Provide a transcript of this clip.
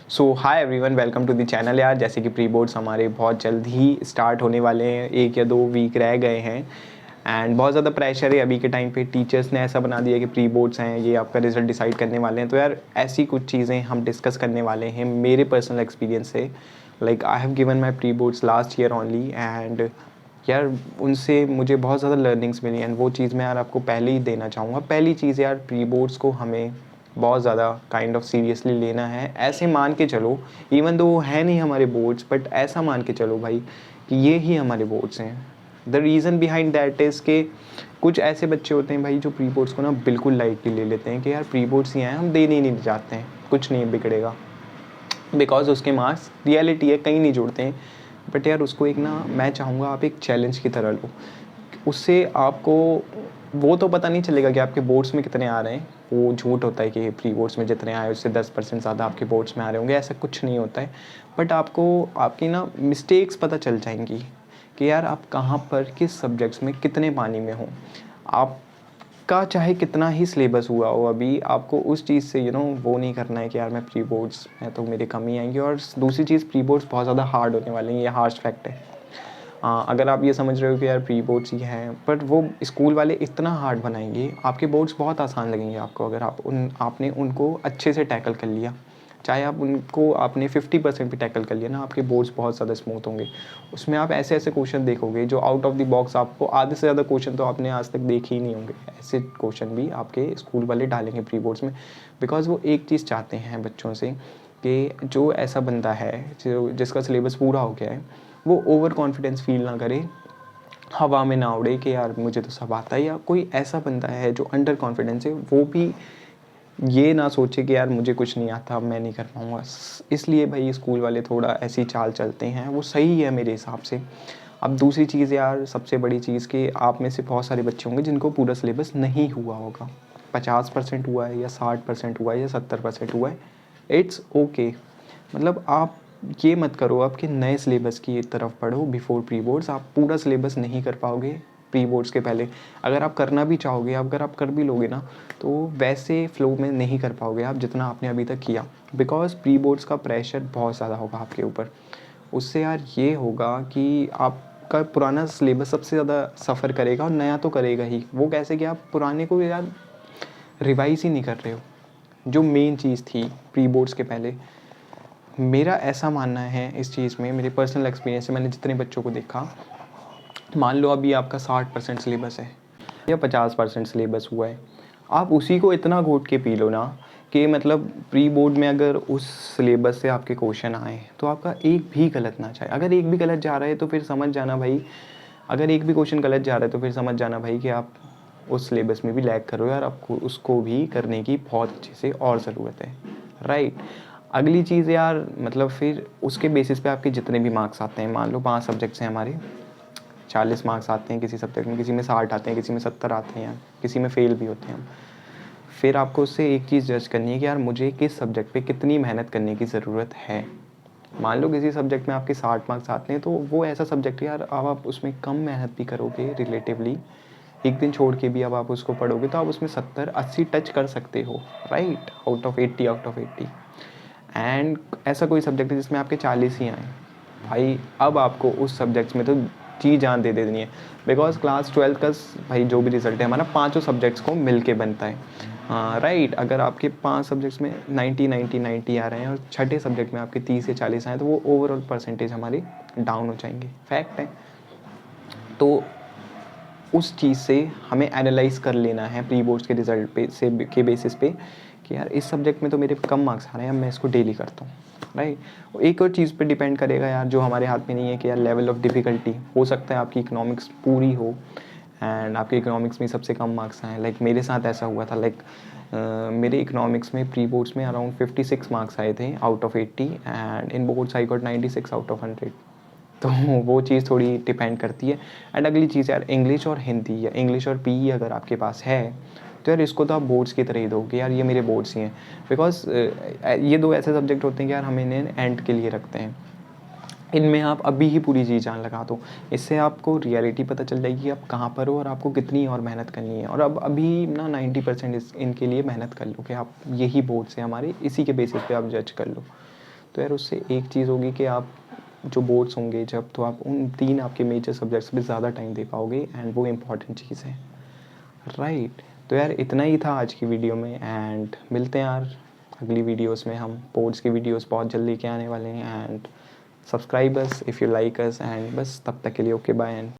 So hi everyone, welcome to the channel. यार जैसे कि प्री बोर्ड्स हमारे बहुत जल्द ही स्टार्ट होने वाले हैं, 1 या 2 वीक रह गए हैं एंड बहुत ज़्यादा प्रेशर है अभी के टाइम पे। टीचर्स ने ऐसा बना दिया कि प्री बोर्ड्स हैं, ये आपका रिजल्ट डिसाइड करने वाले हैं। तो यार ऐसी कुछ चीज़ें हम डिस्कस करने वाले हैं मेरे पर्सनल एक्सपीरियंस से। Like I have given my pre boards last year only and यार उनसे मुझे बहुत ज़्यादा लर्निंग्स मिली एंड वो चीज़ मैं यार आपको पहले ही देना चाहूँगा। पहली चीज़ यार, प्री बोर्ड्स को हमें बहुत ज़्यादा काइंड ऑफ सीरियसली लेना है। ऐसे मान के चलो, इवन दो है नहीं हमारे बोर्ड्स, बट ऐसा मान के चलो भाई कि ये ही हमारे बोर्ड्स हैं। The reason behind that is के कुछ ऐसे बच्चे होते हैं भाई जो प्री बोर्ड्स को ना बिल्कुल लाइटली ले लेते हैं कि यार प्री बोर्ड्स ही हैं, हम देने ही नहीं जाते हैं, कुछ नहीं बिगड़ेगा। बिकॉज उसके मार्क्स रियलिटी है कहीं नहीं जुड़ते हैं। बट यार उसको एक ना, मैं चाहूँगा आप एक चैलेंज की तरह लो। उससे आपको वो तो पता नहीं चलेगा कि आपके बोर्ड्स में कितने आ रहे हैं। वो झूठ होता है कि प्री बोर्ड्स में जितने आए उससे 10% ज़्यादा आपके बोर्ड्स में आ रहे होंगे, ऐसा कुछ नहीं होता है। बट आपको आपकी ना मिस्टेक्स पता चल जाएंगी कि यार आप कहाँ पर किस सब्जेक्ट्स में कितने पानी में हो। आपका चाहे कितना ही सिलेबस हुआ हो, अभी आपको उस चीज़ से वो नहीं करना है कि यार मैं प्री बोर्ड्स में तो मेरे कम ही आएंगी। और दूसरी चीज़, प्री बोर्ड्स बहुत ज़्यादा हार्ड होने वाले हैं, ये हार्श फैक्ट है। अगर आप ये समझ रहे हो कि यार प्री बोर्ड्स ही हैं, बट वो स्कूल वाले इतना हार्ड बनाएंगे, आपके बोर्ड्स बहुत आसान लगेंगे आपको अगर आपने उनको अच्छे से टैकल कर लिया। चाहे आप उनको आपने 50% भी टैकल कर लिया ना, आपके बोर्ड्स बहुत ज़्यादा स्मूथ होंगे। उसमें आप ऐसे ऐसे क्वेश्चन देखोगे जो आउट ऑफ द बॉक्स, आपको आधे से ज़्यादा क्वेश्चन तो आपने आज तक देखे ही नहीं होंगे। ऐसे क्वेश्चन भी आपके स्कूल वाले डालेंगे प्री बोर्ड्स में। बिकॉज वो एक चीज़ चाहते हैं बच्चों से कि जो ऐसा बंदा है जो जिसका सिलेबस पूरा हो गया है, वो ओवर कॉन्फिडेंस फील ना करे, हवा में ना उड़े कि यार मुझे तो सब आता है। या कोई ऐसा बंदा है जो अंडर कॉन्फिडेंस है, वो भी ये ना सोचे कि यार मुझे कुछ नहीं आता, मैं नहीं कर पाऊँगा। इसलिए भाई स्कूल वाले थोड़ा ऐसी चाल चलते हैं, वो सही है मेरे हिसाब से। अब दूसरी चीज़ यार, सबसे बड़ी चीज़ कि आप में से बहुत सारे बच्चे होंगे जिनको पूरा सिलेबस नहीं हुआ होगा। 50% हुआ है या 60% हुआ है या 70% हुआ है, इट्स ओके। मतलब आप ये मत करो आपके नए सिलेबस की तरफ पढ़ो बिफोर प्री बोर्ड्स। आप पूरा सिलेबस नहीं कर पाओगे प्री बोर्ड्स के पहले। अगर आप करना भी चाहोगे, अगर आप कर भी लोगे ना, तो वैसे फ्लो में नहीं कर पाओगे आप जितना आपने अभी तक किया। बिकॉज प्री बोर्ड्स का प्रेशर बहुत ज़्यादा होगा आपके ऊपर। उससे यार ये होगा कि आपका पुराना सिलेबस सबसे ज़्यादा सफ़र करेगा और नया तो करेगा ही। वो कैसे कि आप पुराने को यार रिवाइज़ ही नहीं कर रहे हो, जो मेन चीज़ थी प्री बोर्ड्स के पहले। मेरा ऐसा मानना है इस चीज़ में, मेरे पर्सनल एक्सपीरियंस से मैंने जितने बच्चों को देखा, मान लो अभी आपका 60% सिलेबस है या 50% सिलेबस हुआ है, आप उसी को इतना घोट के पी लो ना कि मतलब प्री बोर्ड में अगर उस सिलेबस से आपके क्वेश्चन आए तो आपका एक भी गलत ना जाए। अगर एक भी गलत जा रहा है तो फिर समझ जाना भाई, अगर एक भी क्वेश्चन गलत जा रहा है तो फिर समझ जाना भाई कि आप उस सिलेबस में भी लैग कर रहे हो यार, आपको उसको भी करने की बहुत अच्छे से और ज़रूरत है, राइट। अगली चीज़ यार, मतलब फिर उसके बेसिस पे आपके जितने भी मार्क्स आते हैं, मान लो 5 सब्जेक्ट्स हैं हमारे, 40 मार्क्स आते हैं किसी सब्जेक्ट में, किसी में 60 आते हैं, किसी में 70 आते हैं, किसी में फेल भी होते हैं हम। फिर आपको उससे एक चीज़ जज करनी है कि यार मुझे किस सब्जेक्ट पे कितनी मेहनत करने की ज़रूरत है। मान लो किसी सब्जेक्ट में आपके 60 मार्क्स आते हैं, तो वो ऐसा सब्जेक्ट है यार, अब आप उसमें कम मेहनत भी करोगे रिलेटिवली, एक दिन छोड़ के भी अब आप उसको पढ़ोगे तो आप उसमें 70-80 टच कर सकते हो, right, out of 80, out of 80। And ऐसा कोई सब्जेक्ट है जिसमें आपके 40 ही आए, भाई अब आपको उस सब्जेक्ट्स में तो जी जान दे देनी है। बिकॉज क्लास 12 का भाई जो भी रिजल्ट है हमारा, पाँचों सब्जेक्ट्स को मिल के बनता है, हाँ राइट। अगर आपके 5 सब्जेक्ट्स में 90-90-90 आ रहे हैं और छठे सब्जेक्ट में आपके 30 से 40 आए, तो वो ओवरऑल परसेंटेज हमारी डाउन हो जाएंगे, फैक्ट है। तो उस चीज़ से हमें एनालाइज कर लेना है प्री बोर्ड्स के रिजल्ट पे से के बेसिस पे कि यार इस सब्जेक्ट में तो मेरे कम मार्क्स आ रहे हैं, अब मैं इसको डेली करता हूँ, राइट। एक और चीज़ पे डिपेंड करेगा यार, जो हमारे हाथ में नहीं है, कि यार लेवल ऑफ डिफ़िकल्टी। हो सकता है आपकी इकोनॉमिक्स पूरी हो एंड आपके इकोनॉमिक्स में सबसे कम मार्क्स आए। लाइक मेरे साथ ऐसा हुआ था। लाइक मेरे इकोनॉमिक्स में प्री बोर्ड्स में अराउंड 56 मार्क्स आए थे out of 80 and in boards I got 96 out of 100। तो वो चीज़ थोड़ी डिपेंड करती है। एंड अगली चीज़ यार, इंग्लिश और हिंदी या इंग्लिश और पीई अगर आपके पास है, तो यार इसको तो आप बोर्ड्स की तरह ही दोगे, यार ये मेरे बोर्ड्स ही हैं। बिकॉज ये दो ऐसे सब्जेक्ट होते हैं कि यार हम इन्हें एंड के लिए रखते हैं। इनमें आप अभी ही पूरी जी जान लगा दो, इससे आपको रियलिटी पता चल जाएगी कि आप कहाँ पर हो और आपको कितनी और मेहनत करनी है। और अब अभी ना 90% इनके लिए मेहनत कर लो कि आप यही बोर्ड्स हैं हमारे, इसी के बेसिस पे आप जज कर लो। तो यार उससे एक चीज़ होगी कि आप जो बोर्ड्स होंगे जब, तो आप उन 3 आपके मेजर सब्जेक्ट्स पे ज़्यादा टाइम दे पाओगे, एंड वो इम्पॉर्टेंट चीज़ है, राइट। तो यार इतना ही था आज की वीडियो में, एंड मिलते हैं यार अगली वीडियोस में। हम बोर्ड्स की वीडियोस बहुत जल्दी के आने वाले हैं, and subscribe us if you like us, and बस तब तक के लिए ओके बाय एंड